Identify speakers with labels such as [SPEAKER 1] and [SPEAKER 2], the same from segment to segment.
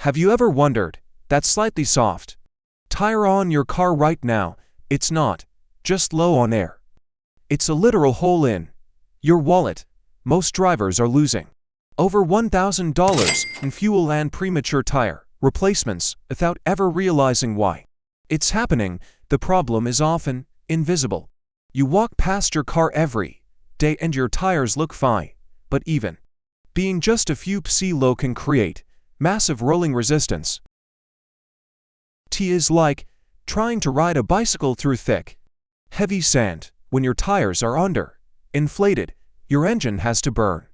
[SPEAKER 1] Have you ever wondered, that slightly soft tire on your car right now, it's not just low on air. It's a literal hole in your wallet. Most drivers are losing over $1,000 in fuel and premature tire replacements without ever realizing why. It's happening. The problem is often invisible. You walk past your car every day and your tires look fine, but even being just a few psi low can create massive rolling resistance. It is like trying to ride a bicycle through thick, heavy sand. When your tires are inflated, your engine has to burn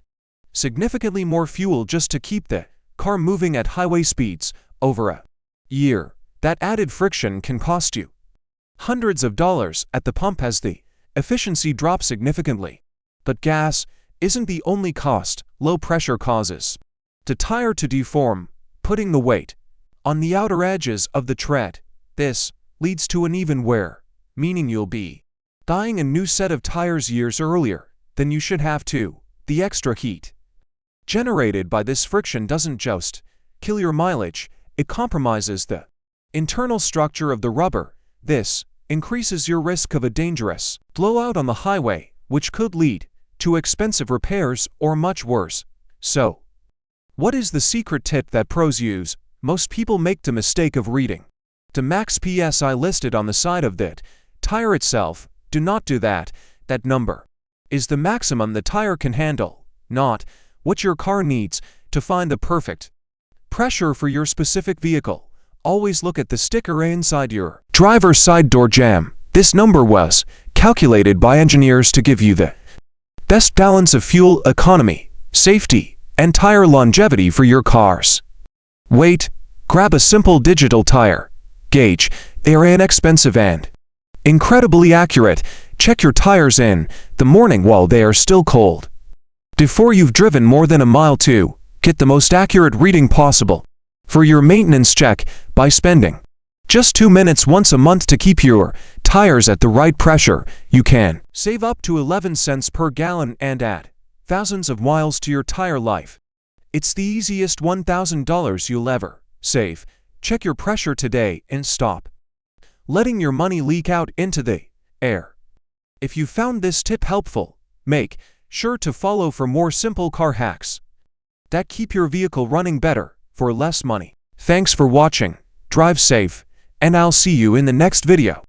[SPEAKER 1] significantly more fuel just to keep the car moving at highway speeds. Over a year, that added friction can cost you hundreds of dollars at the pump as the efficiency drops significantly. But gas isn't the only cost. Low pressure causes the tire to deform, putting the weight on the outer edges of the tread. This leads to uneven wear, meaning you'll be buying a new set of tires years earlier than you should have to. The extra heat generated by this friction doesn't just kill your mileage, it compromises the internal structure of the rubber. This increases your risk of a dangerous blowout on the highway, which could lead to expensive repairs or much worse. So, what is the secret tip that pros use? Most people make the mistake of reading the max PSI listed on the side of the tire itself. Do not do that. That number is the maximum the tire can handle, not what your car needs to find the perfect pressure for your specific vehicle. Always look at the sticker inside your driver's side door jamb. This number was calculated by engineers to give you the best balance of fuel economy, safety, and tire longevity for your cars. Wait, grab a simple digital tire gauge. They are inexpensive and incredibly accurate. Check your tires in the morning while they are still cold, before you've driven more than a mile to get the most accurate reading possible. For your maintenance check, by spending just 2 minutes once a month to keep your tires at the right pressure, you can save up to 11 cents per gallon and add thousands of miles to your tire life. It's the easiest $1,000 you'll ever save. Check your pressure today and stop letting your money leak out into the air. If you found this tip helpful, make sure to follow for more simple car hacks that keep your vehicle running better for less money. Thanks for watching. Drive safe, and I'll see you in the next video.